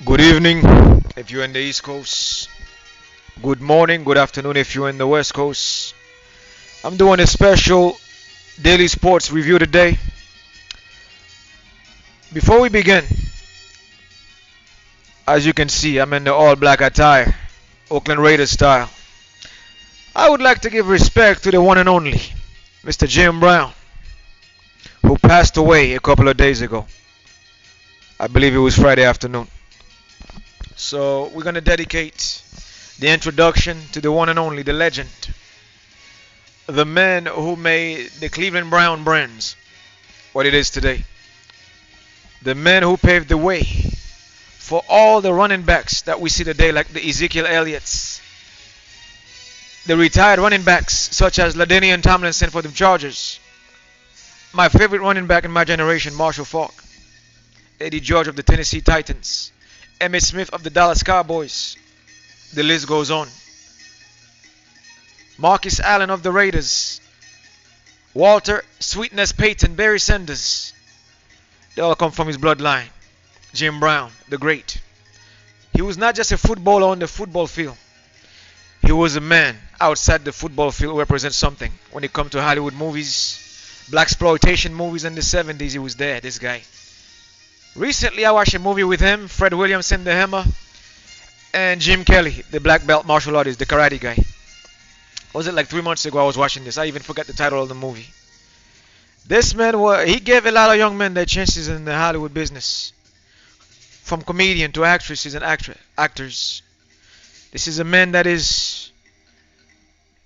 Good evening if you're in the East Coast. Good morning, good afternoon if you're in the West Coast. I'm doing a special daily sports review today. Before we begin, as you can see, I'm in the all black attire, Oakland Raiders style. I would like to give respect to the one and only Mr. Jim Brown, who passed away a couple of days ago. I believe it was Friday afternoon. So we're going to dedicate the introduction to the one and only, the legend, the man who made the Cleveland Brown Brands what it is today, the man who paved the way for all the running backs that we see today, like the Ezekiel Elliott's, the retired running backs such as LaDainian Tomlinson for the Chargers, my favorite running back in my generation, Marshall Faulk, Eddie George of the Tennessee Titans, Emmitt Smith of the Dallas Cowboys. The list goes on. Marcus Allen of the Raiders, Walter Sweetness Payton, Barry Sanders. They all come from his bloodline. Jim Brown, the great. He was not just a footballer on the football field. He was a man outside the football field who represents something. When it comes to Hollywood movies, black exploitation movies in the 70s, he was there, this guy. Recently, I watched a movie with him, Fred Williamson, the Hammer, and Jim Kelly, the black belt martial artist, the karate guy. Was it like 3 months ago I was watching this? I even forgot the title of the movie. This man, he gave a lot of young men their chances in the Hollywood business. From comedian to actresses and actors. This is a man that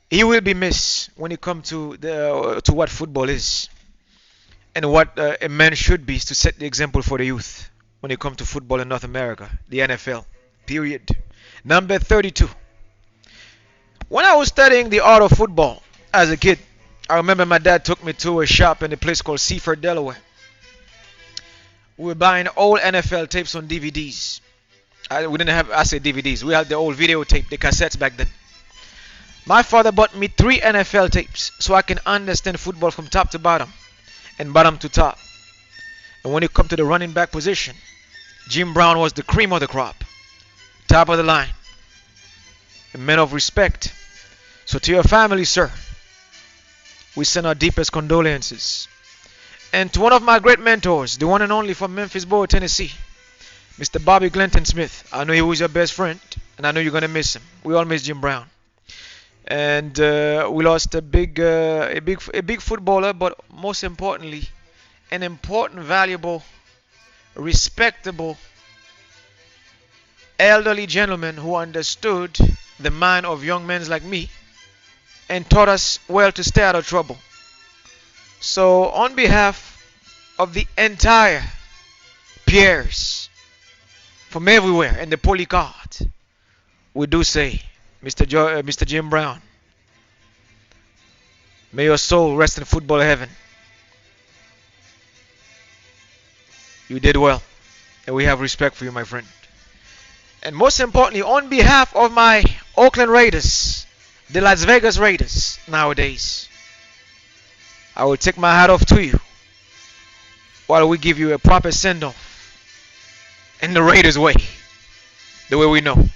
he will be missed when it comes to what football is. And what a man should be to set the example for the youth when it comes to football in North America, the NFL. Period. Number 32. When I was studying the art of football as a kid, I remember my dad took me to a shop in a place called Seaford, Delaware. We were buying old NFL tapes on DVDs. We didn't have, I say DVDs, we had the old videotape, the cassettes back then. My father bought me 3 NFL tapes so I can understand football from top to bottom and bottom to top. And when it come to the running back position, Jim Brown was the cream of the crop, top of the line, a man of respect. So to your family, sir, we send our deepest condolences. And to one of my great mentors, the one and only from Memphisboro, Tennessee, Mr. Bobby Glenton Smith. I know he was your best friend, and I know you're gonna miss him. We all miss Jim Brown. And we lost a big footballer, but most importantly, an important, valuable, respectable, elderly gentleman who understood the mind of young men like me and taught us well to stay out of trouble. So, on behalf of the entire peers from everywhere and the polycard, we do say, Mr. Jim Brown, may your soul rest in football heaven. You did well, and we have respect for you, my friend. And most importantly, on behalf of my Oakland Raiders, the Las Vegas Raiders nowadays, I will take my hat off to you while we give you a proper send-off in the Raiders way, the way we know.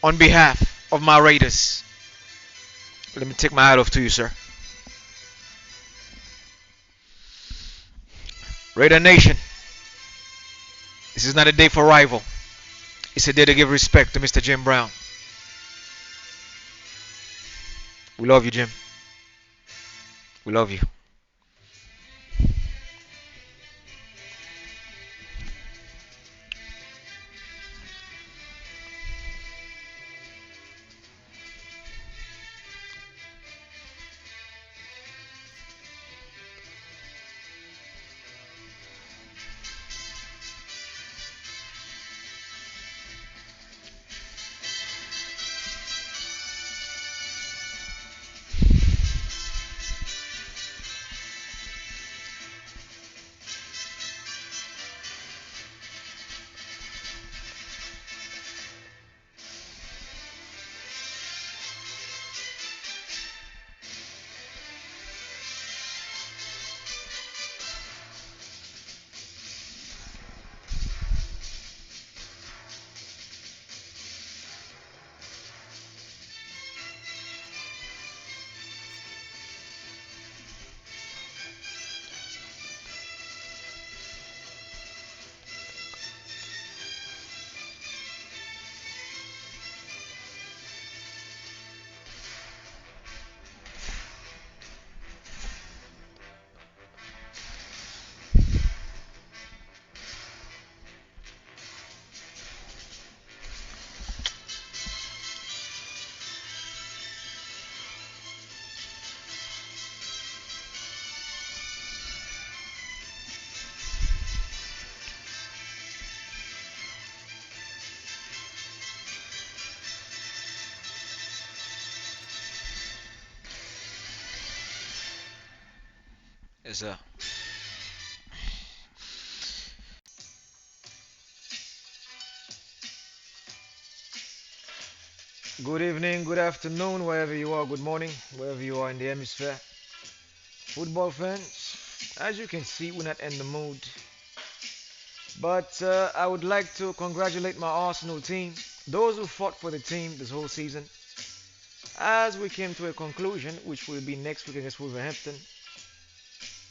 On behalf of my Raiders, let me take my hat off to you, sir. Raider Nation, this is not a day for rival. It's a day to give respect to Mr. Jim Brown. We love you, Jim. We love you. Yes, sir. Good evening, good afternoon, wherever you are. Good morning, wherever you are in the hemisphere. Football fans, as you can see, we're not in the mood. But I would like to congratulate my Arsenal team, those who fought for the team this whole season. As we came to a conclusion, which will be next week against Wolverhampton,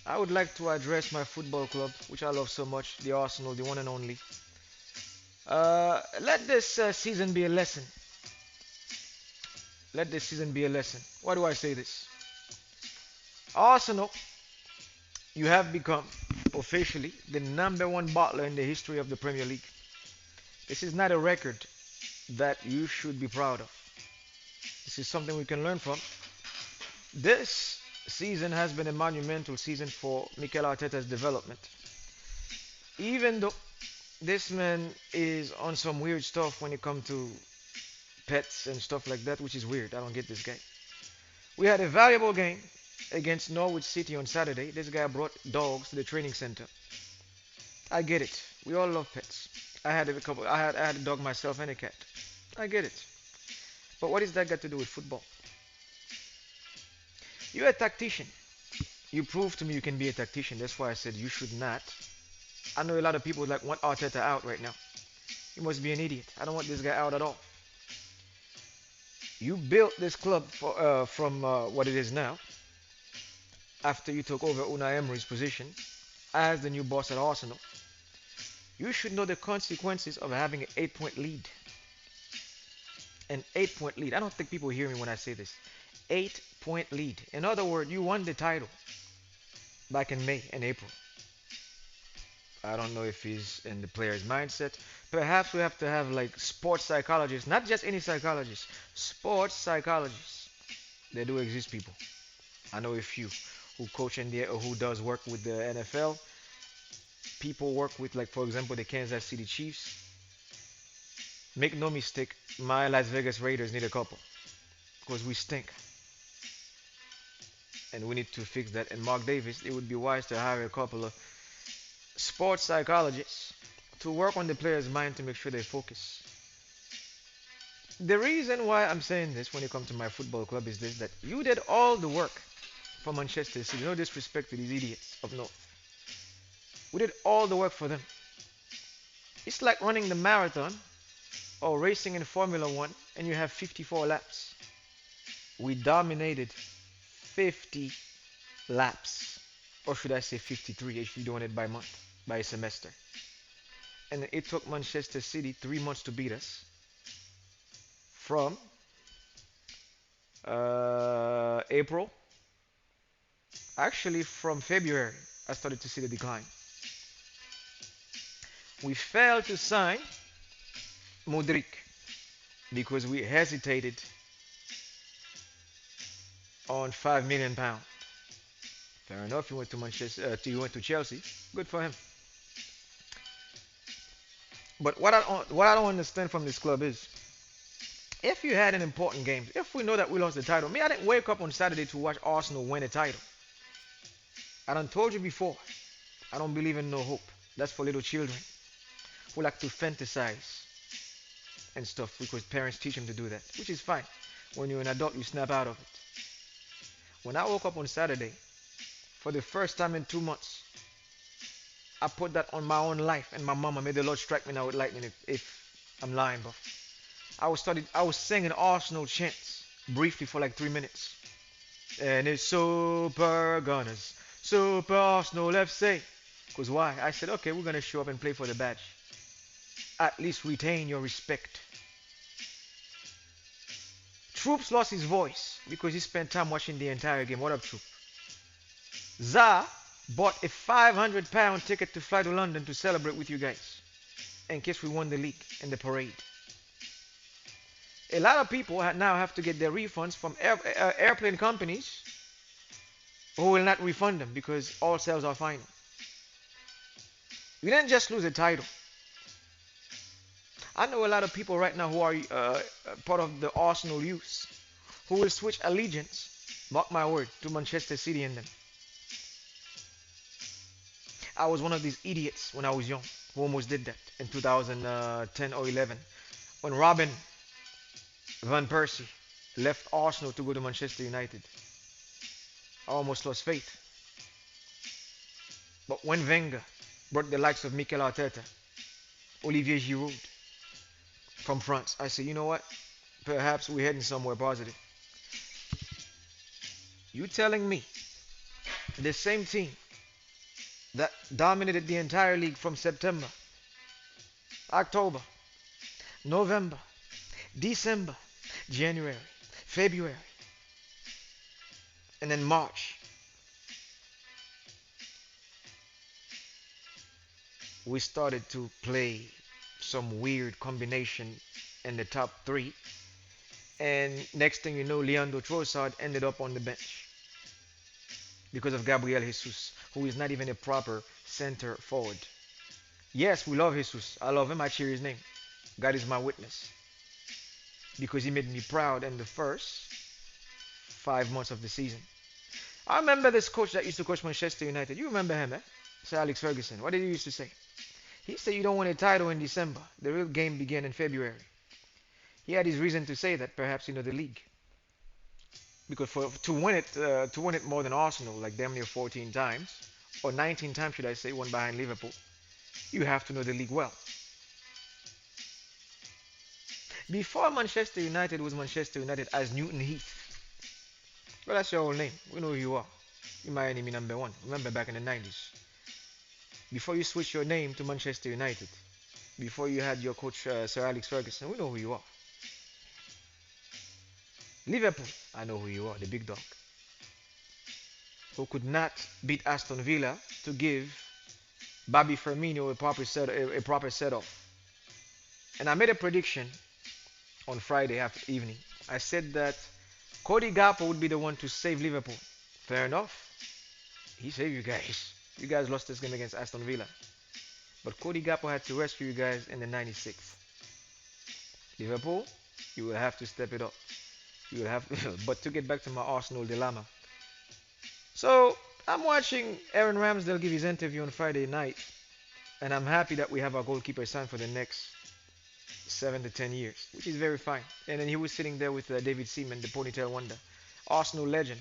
I would like to address my football club, which I love so much, the Arsenal, the one and only. Let this season be a lesson. Let this season be a lesson. Why do I say this? Arsenal, you have become officially the number one bottler in the history of the Premier League. This is not a record that you should be proud of. This is something we can learn from. This season has been a monumental season for Mikel Arteta's development. Even though this man is on some weird stuff when it comes to pets and stuff like that, which is weird. I don't get this guy. We had a valuable game against Norwich City on Saturday. This guy brought dogs to the training center. I get it. We all love pets. I had a couple. I had a dog myself and a cat. I get it. But what is that got to do with football? You're a tactician. You proved to me you can be a tactician. That's why I said you should not. I know a lot of people like want Arteta out right now. He must be an idiot. I don't want this guy out at all. You built this club from what it is now after you took over Unai Emery's position as the new boss at Arsenal. You should know the consequences of having an 8 point lead. An 8 point lead. I don't think people hear me when I say this. 8 point lead. In other words, you won the title back in May and April. I don't know if he's in the player's mindset. Perhaps we have to have like sports psychologists, not just any psychologists, sports psychologists. They do exist, people. I know a few who coach in the or who does work with the NFL. People work with, like, for example, the Kansas City Chiefs. Make no mistake, my Las Vegas Raiders need a couple because we stink, and we need to fix that. And Mark Davis, it would be wise to hire a couple of sports psychologists to work on the player's mind to make sure they focus. The reason why I'm saying this when it comes to my football club is this: that you did all the work for Manchester City. No disrespect to these idiots up north. We did all the work for them. It's like running the marathon or racing in Formula One and you have 54 laps. We dominated 50 laps. Or should I say 53 if you're doing it by month, by semester. And it took Manchester City 3 months to beat us. From April, actually from February, I started to see the decline. We failed to sign Modric because we hesitated on £5 million. Fair enough. He went to he went to Chelsea. Good for him. But what I don't understand from this club is, if you had an important game, if we know that we lost the title, me, I didn't wake up on Saturday to watch Arsenal win a title. I done told you before, I don't believe in no hope. That's for little children who like to fantasize and stuff because parents teach them to do that, which is fine. When you're an adult, you snap out of it. When I woke up on Saturday, for the first time in 2 months, I put that on my own life and my mama. May the Lord strike me now with lightning if I'm lying, but I was singing Arsenal chants briefly for like 3 minutes. And it's Super Gunners, Super Arsenal FC. Because why? I said, okay, we're gonna show up and play for the badge. At least retain your respect. Troops lost his voice because he spent time watching the entire game. What up, Troop? Za bought a £500 ticket to fly to London to celebrate with you guys in case we won the league and the parade. A lot of people now have to get their refunds from airplane companies who will not refund them because all sales are final. We didn't just lose a title. I know a lot of people right now who are part of the Arsenal youth who will switch allegiance, mark my word, to Manchester City and them. I was one of these idiots when I was young who almost did that in 2010 or 11 when Robin Van Persie left Arsenal to go to Manchester United. I almost lost faith. But when Wenger brought the likes of Mikel Arteta, Olivier Giroud from France, I said, you know what? Perhaps we're heading somewhere positive. You telling me the same team that dominated the entire league from September, October, November, December, January, February, and then March, we started to play some weird combination in the top three. And next thing you know, Leandro Trossard ended up on the bench because of Gabriel Jesus, who is not even a proper center forward. Yes, we love Jesus. I love him. I cheer his name. God is my witness because he made me proud in the first 5 months of the season. I remember this coach that used to coach Manchester United. You remember him, eh? Sir Alex Ferguson. What did he used to say? He said you don't win a title in December. The real game began in February. He had his reason to say that, perhaps the league, because for to win it more than Arsenal, like damn near 14 times or 19 times, should I say, one behind Liverpool, you have to know the league well. Before Manchester United was Manchester United as Newton Heath. Well, that's your whole name. We know who you are. You my enemy number one. Remember back in the 90s. Before you switched your name to Manchester United, before you had your coach Sir Alex Ferguson, we know who you are. Liverpool, I know who you are, the big dog, who could not beat Aston Villa to give Bobby Firmino a proper set-off. And I made a prediction on Friday after evening. I said that Cody Gakpo would be the one to save Liverpool. Fair enough. He saved you guys. You guys lost this game against Aston Villa. But Cody Gakpo had to rescue you guys in the 96th. Liverpool, you will have to step it up. You will have to, but to get back to my Arsenal dilemma. So I'm watching Aaron Ramsdale give his interview on Friday night, and I'm happy that we have our goalkeeper signed for the next 7 to 10 years, which is very fine. And then he was sitting there with David Seaman, the ponytail wonder, Arsenal legend.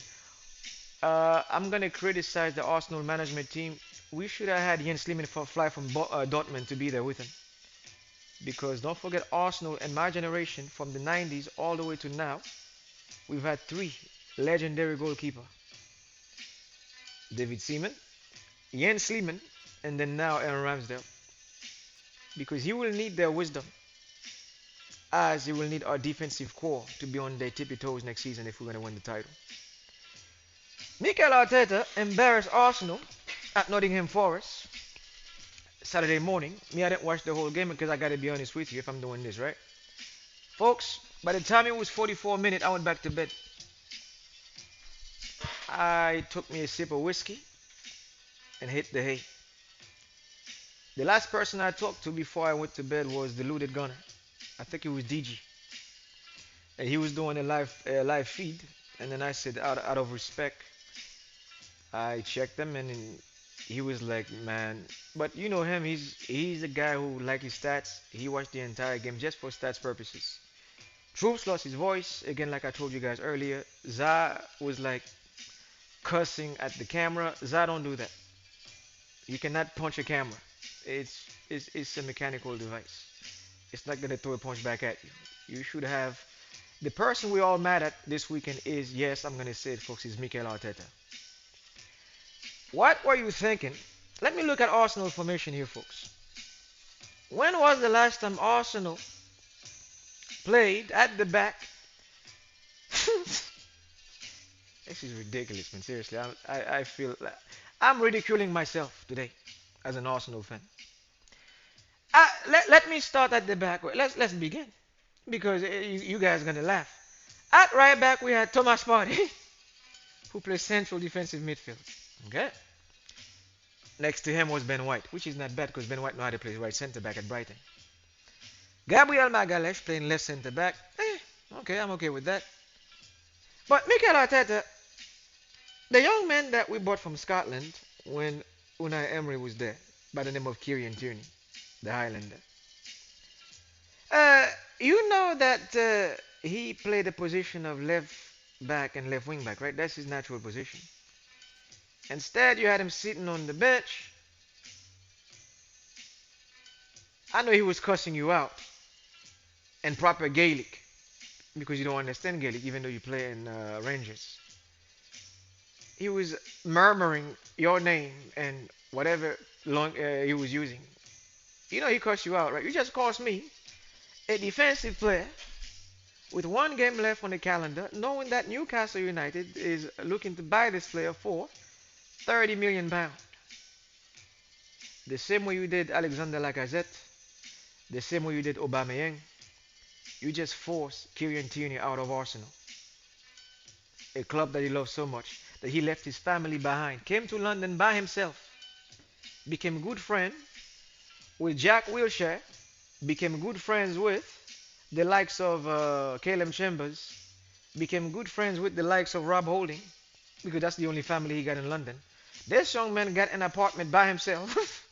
I'm gonna criticize the Arsenal management team. We should have had Jens Lehmann fly from Dortmund to be there with him, because don't forget Arsenal and my generation from the 90s all the way to now, we've had three legendary goalkeepers: David Seaman, Jens Lehmann, and then now Aaron Ramsdale. Because he will need their wisdom, as he will need our defensive core to be on their tippy toes next season if we're going to win the title. Mikel Arteta embarrassed Arsenal at Nottingham Forest Saturday morning. Me, I didn't watch the whole game because I got to be honest with you if I'm doing this, right? Folks, by the time it was 44 minutes, I went back to bed. I took me a sip of whiskey and hit the hay. The last person I talked to before I went to bed was the Looted Gunner. I think it was DG. And he was doing a live feed. And then I said, out of respect, I checked him, and he was like, man. But you know him, he's a guy who like his stats. He watched the entire game just for stats purposes. Troops lost his voice. Again, like I told you guys earlier, Za was like cussing at the camera. Za, don't do that. You cannot punch a camera. It's a mechanical device. It's not gonna throw a punch back at you. You should have the person we all mad at this weekend is, yes, I'm gonna say it, folks, is Mikel Arteta. What were you thinking? Let me look at Arsenal formation here, folks. When was the last time Arsenal played at the back? This is ridiculous, man. Seriously, I feel I'm ridiculing myself today as an Arsenal fan. Let me start at the back. Let's begin, because you guys are gonna laugh. At right back we had Thomas Partey, who plays central defensive midfield. Okay. Next to him was Ben White, which is not bad because Ben White know how to play right centre back at Brighton. Gabriel Magalhaes playing left centre back. Okay, I'm okay with that. But Mikel Arteta, the young man that we bought from Scotland when Unai Emery was there by the name of Kieran Tierney, the Highlander. Uh, you know that he played the position of left back and left wing back, right? That's his natural position. Instead, you had him sitting on the bench. I know he was cussing you out in proper Gaelic because you don't understand Gaelic, even though you play in Rangers. He was murmuring your name and whatever long he was using. You know he cussed you out, right? You just cost me, a defensive player, with one game left on the calendar, knowing that Newcastle United is looking to buy this player for 30 million pounds. The same way you did Alexander Lacazette, the same way you did Aubameyang, you just forced Kieran Tierney out of Arsenal, a club that he loves so much that he left his family behind, came to London by himself, became good friend with Jack Wilshere, became good friends with the likes of Caleb Chambers, became good friends with the likes of Rob Holding, because that's the only family he got in London. This young man got an apartment by himself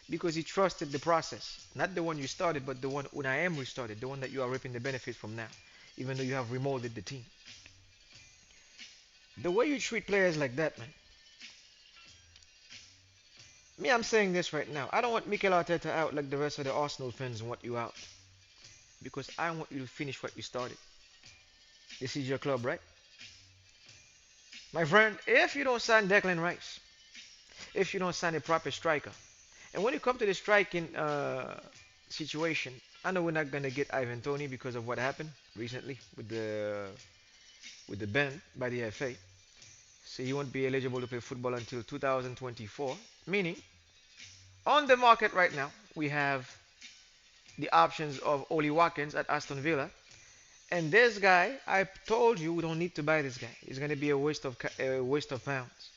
because he trusted the process. Not the one you started, but the one Unai Emery started, the one that you are reaping the benefits from now, even though you have remolded the team. The way you treat players like that, man. Me, I'm saying this right now. I don't want Mikel Arteta out like the rest of the Arsenal fans want you out. Because I want you to finish what you started. This is your club, right? My friend, if you don't sign Declan Rice, if you don't sign a proper striker, and when you come to the striking situation, I know we're not gonna get Ivan Toney because of what happened recently with the ban by the FA. So he won't be eligible to play football until 2024. Meaning, on the market right now, we have the options of Oli Watkins at Aston Villa. And this guy, I told you we don't need to buy this guy. It's going to be a waste of pounds.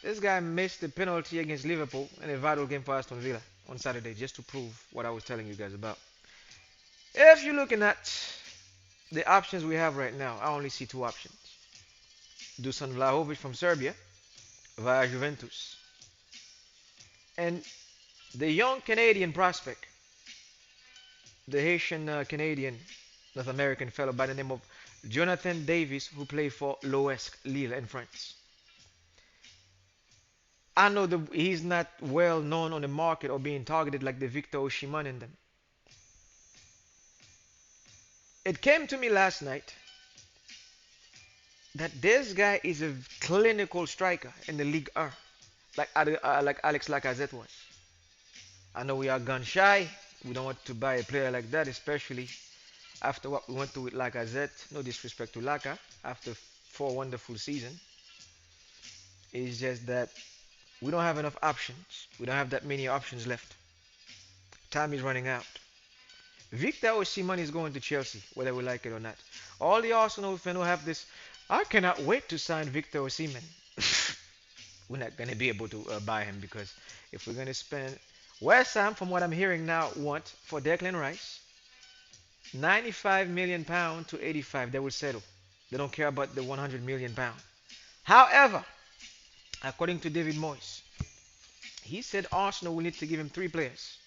This guy missed the penalty against Liverpool in a vital game for Aston Villa on Saturday, just to prove what I was telling you guys about. If you're looking at the options we have right now, I only see two options. Dusan Vlahovic from Serbia via Juventus. And the young Canadian prospect, the Haitian Canadian North American fellow by the name of Jonathan Davis, who played for l'Ouest Lille in France. I know he's not well known on the market or being targeted like the Victor Osimhen in them. It came to me last night that this guy is a clinical striker in the Ligue 1, like Alex Lacazette was. I know we are gun shy. We don't want to buy a player like that, especially after what we went through with Lacazette. No disrespect to Laka after 4 wonderful seasons. It's just that we don't have enough options. We don't have that many options left. Time is running out. Victor Osimhen is going to Chelsea, whether we like it or not. All the Arsenal fans who have this, I cannot wait to sign Victor Osimhen. We're not going to be able to buy him because if we're going to spend, West Ham, from what I'm hearing now, want for Declan Rice 95 million pound to 85. They will settle. They don't care about the 100 million pound. However, according to David Moyes, he said Arsenal will need to give him 3 players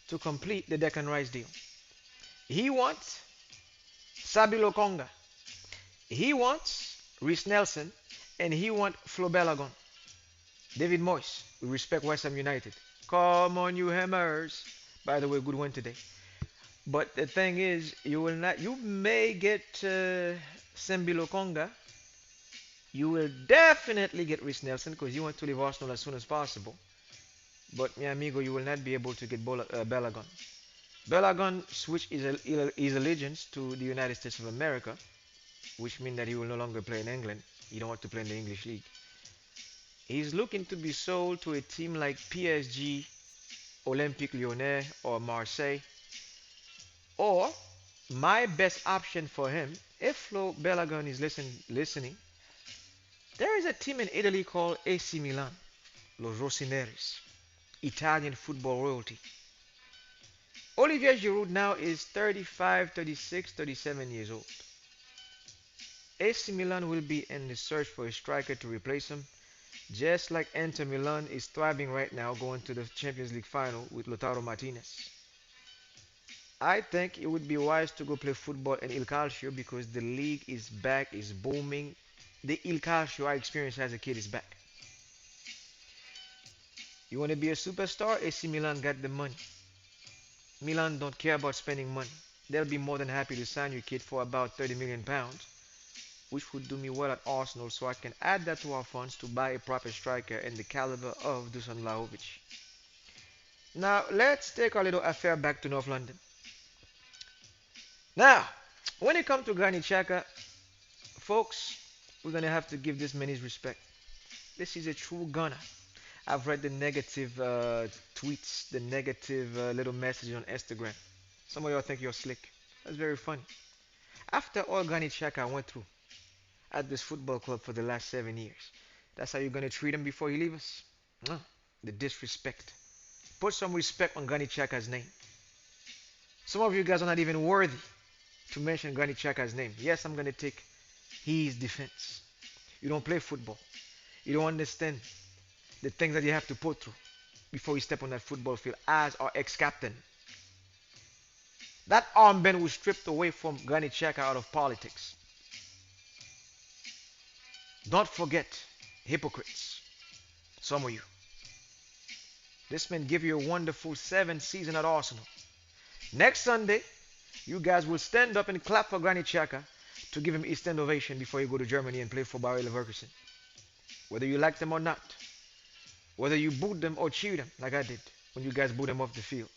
to complete the Declan Rice deal. He wants Sabilo Konga. He wants Reece Nelson, and he wants Flo Balogun. David Moyes, we respect West Ham United. Come on, you Hammers. By the way, good win today. But the thing is, you will not. You may get Sembilo Konga. You will definitely get Reece Nelson because you want to leave Arsenal as soon as possible. But, mi amigo, you will not be able to get Balogun. Balogun switched his allegiance to the United States of America, which means that he will no longer play in England. He don't want to play in the English league. He's looking to be sold to a team like PSG, Olympique Lyonnais, or Marseille. Or my best option for him, if Flo Balogun is listening, there is a team in Italy called AC Milan, Los Rossoneri, Italian football royalty. Olivier Giroud now is 35, 36, 37 years old. AC Milan will be in the search for a striker to replace him. Just like Inter Milan is thriving right now, going to the Champions League final with Lautaro Martinez. I think it would be wise to go play football in Il Calcio because the league is back, is booming. The Il Calcio I experienced as a kid is back. You want to be a superstar? AC Milan got the money. Milan don't care about spending money. They'll be more than happy to sign your kid for about 30 million pounds, which would do me well at Arsenal so I can add that to our funds to buy a proper striker in the caliber of Dusan Vlahovic. Now, let's take our little affair back to North London. Now, when it comes to Granit Xhaka, folks, we're going to have to give this man his respect. This is a true gunner. I've read the negative tweets, the negative little messages on Instagram. Some of y'all think you're slick. That's very funny. After all Granit Xhaka went through at this football club for the last 7 years, that's how you're going to treat him before he leaves us? No, the disrespect. Put some respect on Granit Xhaka's name. Some of you guys are not even worthy to mention Granit Xhaka's name. Yes, I'm going to take his defense. You don't play football. You don't understand the things that you have to put through before you step on that football field as our ex-captain. That armband was stripped away from Granit Xhaka out of politics. Don't forget, hypocrites, some of you. This man gave you a wonderful 7 season at Arsenal. Next Sunday, you guys will stand up and clap for Granit Xhaka to give him a stand ovation before you go to Germany and play for Bayer Leverkusen. Whether you like them or not. Whether you booed them or cheered them, like I did when you guys booed them off the field.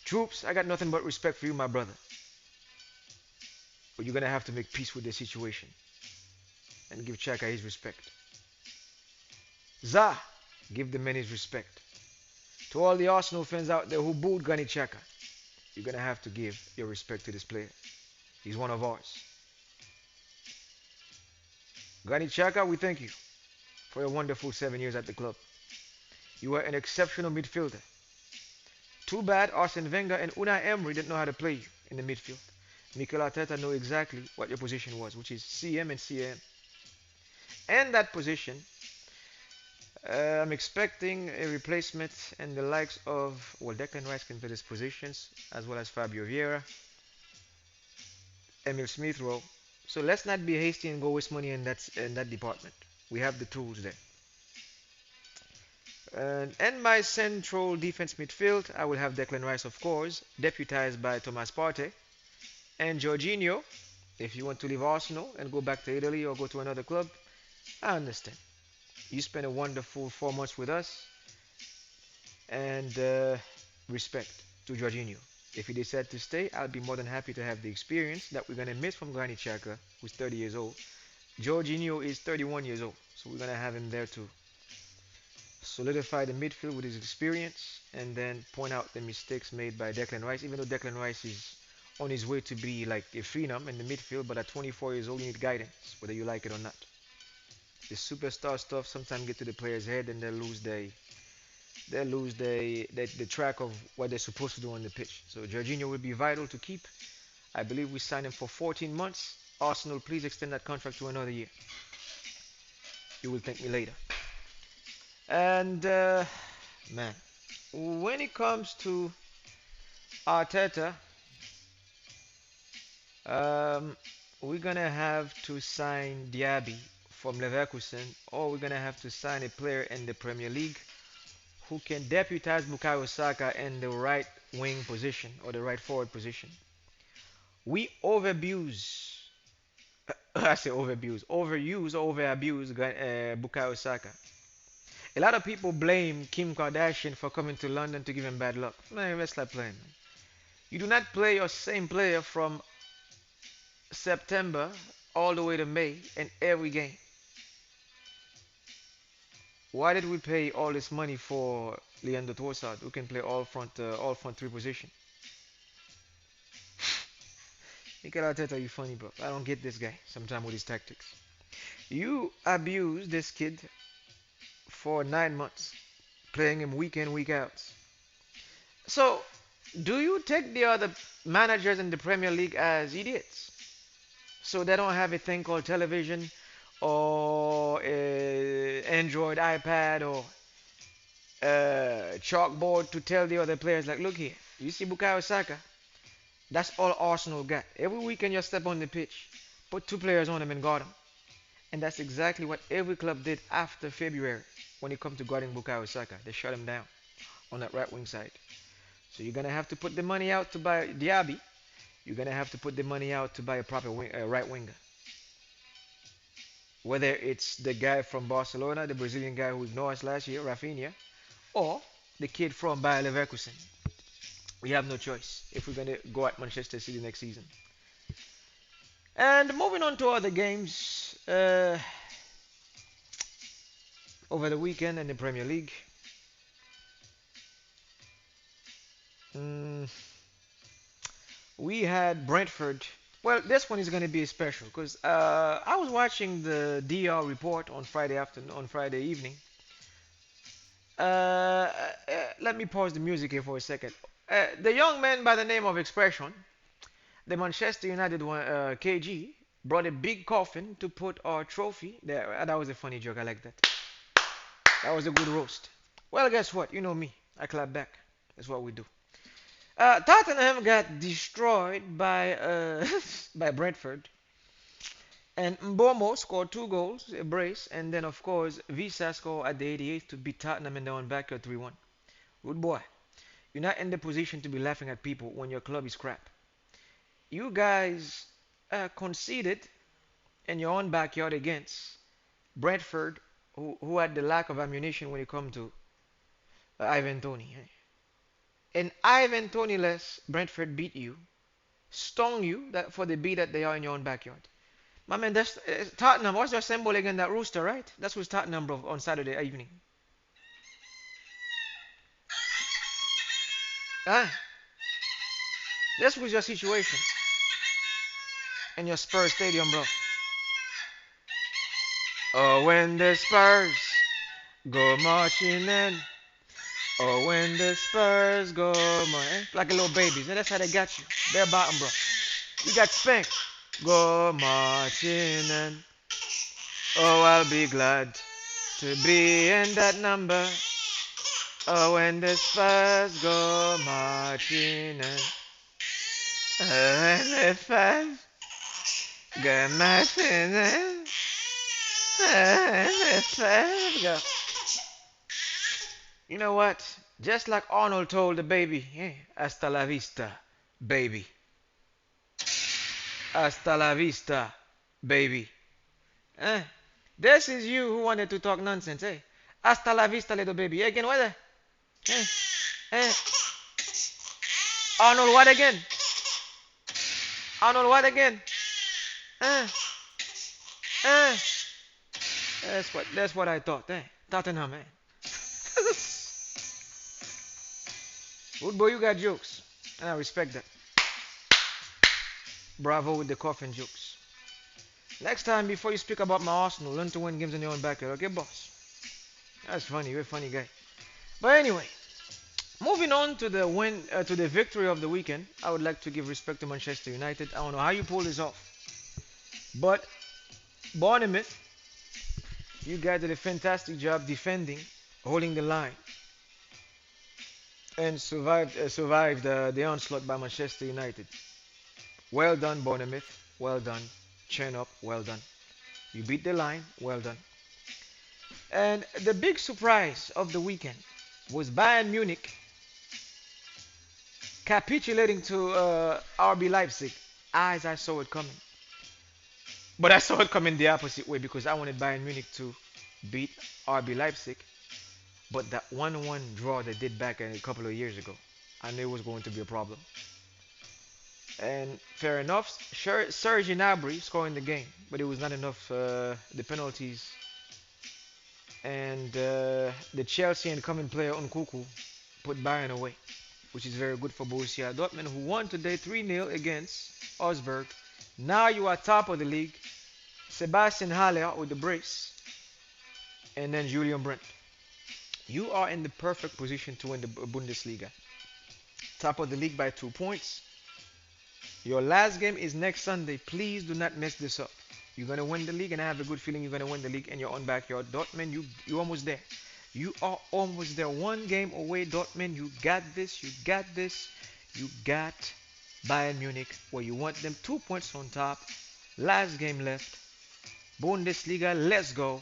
Troops, I got nothing but respect for you, my brother. But you're going to have to make peace with the situation and give Xhaka his respect. Za, give the man his respect. To all the Arsenal fans out there who booed Granit Xhaka, you're going to have to give your respect to this player. He's one of ours. Granit Xhaka, we thank you for your wonderful 7 years at the club. You were an exceptional midfielder. Too bad Arsene Wenger and Unai Emery didn't know how to play you in the midfield. Mikel Arteta knew exactly what your position was, which is CM and CM. And that position, I'm expecting a replacement in the likes of, well, Declan Rice can play these positions, as well as Fabio Vieira, Emil Smith Rowe. So let's not be hasty and go waste money in that department. We have the tools there. And my central defense midfield, I will have Declan Rice, of course, deputized by Thomas Partey, and Jorginho. If you want to leave Arsenal and go back to Italy or go to another club, I understand. You spent a wonderful 4 months with us, and respect to Jorginho. If he decides to stay, I'll be more than happy to have the experience that we're going to miss from Granit Xhaka, who's 30 years old. Jorginho is 31 years old, so we're going to have him there to solidify the midfield with his experience and then point out the mistakes made by Declan Rice, even though Declan Rice is on his way to be like a phenom in the midfield, but at 24 years old, you need guidance, whether you like it or not. The superstar stuff sometimes get to the player's head and they lose the track of what they're supposed to do on the pitch. So Jorginho will be vital to keep. I believe we signed him for 14 months. Arsenal, please extend that contract to another year. You will thank me later. And man, when it comes to Arteta, we're gonna have to sign Diaby from Leverkusen, or we're gonna have to sign a player in the Premier League who can deputize Bukayo Saka in the right wing position or the right forward position. We overabuse, I say overuse or overabuse Bukayo Saka. A lot of people blame Kim Kardashian for coming to London to give him bad luck. Man, let's not play, man. You do not play your same player from September all the way to May in every game. Why did we pay all this money for Leandro Trossard, who can play all front three position? Mikel Arteta, you funny, bro. I don't get this guy sometimes with his tactics. You abuse this kid for 9 months, playing him week in, week out. So, do you take the other managers in the Premier League as idiots? So they don't have a thing called television or Android, iPad, or chalkboard to tell the other players, like, look here, you see Bukayo Saka? That's all Arsenal got. Every weekend you step on the pitch, put two players on them and guard them. And that's exactly what every club did after February when it comes to guarding Bukayo Saka. They shut him down on that right wing side. So you're gonna have to put the money out to buy Diaby. You're gonna have to put the money out to buy a proper right winger. Whether it's the guy from Barcelona, the Brazilian guy who was Norris last year, Rafinha, or the kid from Bayer Leverkusen. We have no choice if we're gonna go at Manchester City next season. And moving on to other games over the weekend in the Premier League. Mm, we had Brentford. Well, this one is going to be special because I was watching the DR report on Friday afternoon, on Friday evening. Let me pause the music here for a second. The young man by the name of Expression, the Manchester United one, KG, brought a big coffin to put our trophy there. That was a funny joke. I like that. That was a good roast. Well, guess what? You know me. I clap back. That's what we do. Tottenham got destroyed by by Brentford, and Mbomo scored two goals, a brace, and then of course Visa scored at the 88th to beat Tottenham in their own backyard 3-1. Good boy. You're not in the position to be laughing at people when your club is crap. You guys conceded in your own backyard against Brentford, who had the lack of ammunition when it comes to Ivan Toney. And Ivan Toney-less Brentford beat you, stung you that for the beat that they are in your own backyard. My man, that's Tottenham. What's their symbol again? That rooster, right? That's what's Tottenham, bro, on Saturday evening. Ah, this was your situation in your Spurs stadium, bro. Oh, when the Spurs go marching in. Oh, when the Spurs go like a little babies. And that's how they got you. Bare bottom, bro. You got spanked. Go marching in. Oh, I'll be glad to be in that number. Oh, when the Spurs go marching in. Oh, when the Spurs go marching in. Oh, when the Spurs go. You know what? Just like Arnold told the baby, hasta la vista, baby. Hasta la vista, baby. Eh? This is you who wanted to talk nonsense, eh? Hasta la vista, little baby. Again, what? Eh? Eh? Arnold, what again? Arnold, what again? Eh? Eh? That's what I thought, eh? Tottenham, eh? Good boy, you got jokes. And I respect that. Bravo with the coffin jokes. Next time, before you speak about my Arsenal, learn to win games in your own backyard. Okay, boss? That's funny. You're a funny guy. But anyway, moving on to the win, to the victory of the weekend, I would like to give respect to Manchester United. I don't know how you pulled this off, but Bournemouth, you guys did a fantastic job defending, holding the line, and survived the onslaught by Manchester United. Well done, Bournemouth. Well done. Chin up. Well done. You beat the line. Well done. And the big surprise of the weekend was Bayern Munich capitulating to RB Leipzig. As I saw it coming. But I saw it coming the opposite way because I wanted Bayern Munich to beat RB Leipzig. But that 1-1 draw they did back a couple of years ago, I knew it was going to be a problem. And fair enough, Serge Gnabry scoring the game, but it was not enough. The penalties and the Chelsea incoming player Nkunku put Bayern away, which is very good for Borussia Dortmund, who won today 3-0 against Augsburg. Now you are top of the league. Sebastian Haller with the brace, and then Julian Brandt. You are in the perfect position to win the Bundesliga. Top of the league by 2 points. Your last game is next Sunday. Please do not mess this up. You're gonna win the league, and I have a good feeling you're gonna win the league in your own backyard. Dortmund, you almost there. You are almost there. One game away, Dortmund. You got this. You got this. You got Bayern Munich, where you want them 2 points on top. Last game left. Bundesliga, let's go.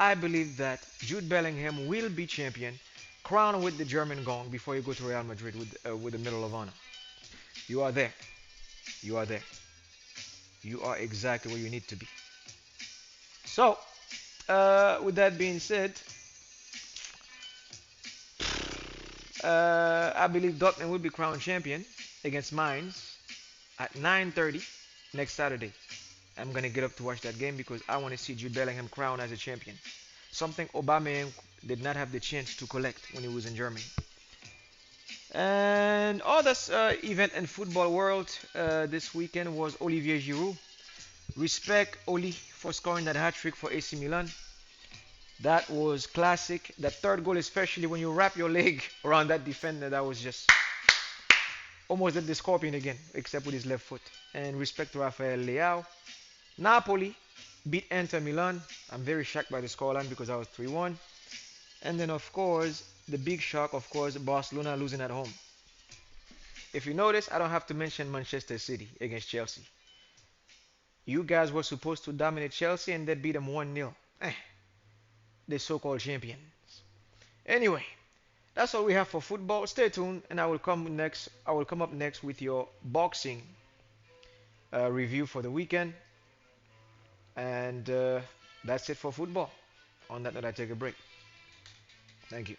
I believe that Jude Bellingham will be champion, crowned with the German gong before you go to Real Madrid with the Medal of Honor. You are there. You are there. You are exactly where you need to be. So, with that being said, I believe Dortmund will be crowned champion against Mainz at 9:30 next Saturday. I'm gonna get up to watch that game because I want to see Jude Bellingham crowned as a champion. Something Aubameyang did not have the chance to collect when he was in Germany. And other event in football world this weekend was Olivier Giroud. Respect Oli for scoring that hat trick for AC Milan. That was classic. That third goal, especially when you wrap your leg around that defender, that was just almost did the scorpion again, except with his left foot. And respect to Rafael Leao. Napoli beat Inter Milan. I'm very shocked by the scoreline because I was 3-1. And then, of course, the big shock, of course, Barcelona losing at home. If you notice, I don't have to mention Manchester City against Chelsea. You guys were supposed to dominate Chelsea and they beat them 1-0. The so-called champions. Anyway, that's all we have for football. Stay tuned, and I will come next. I will come up next with your boxing review for the weekend, and that's it for football. On that note, I take a break. Thank you.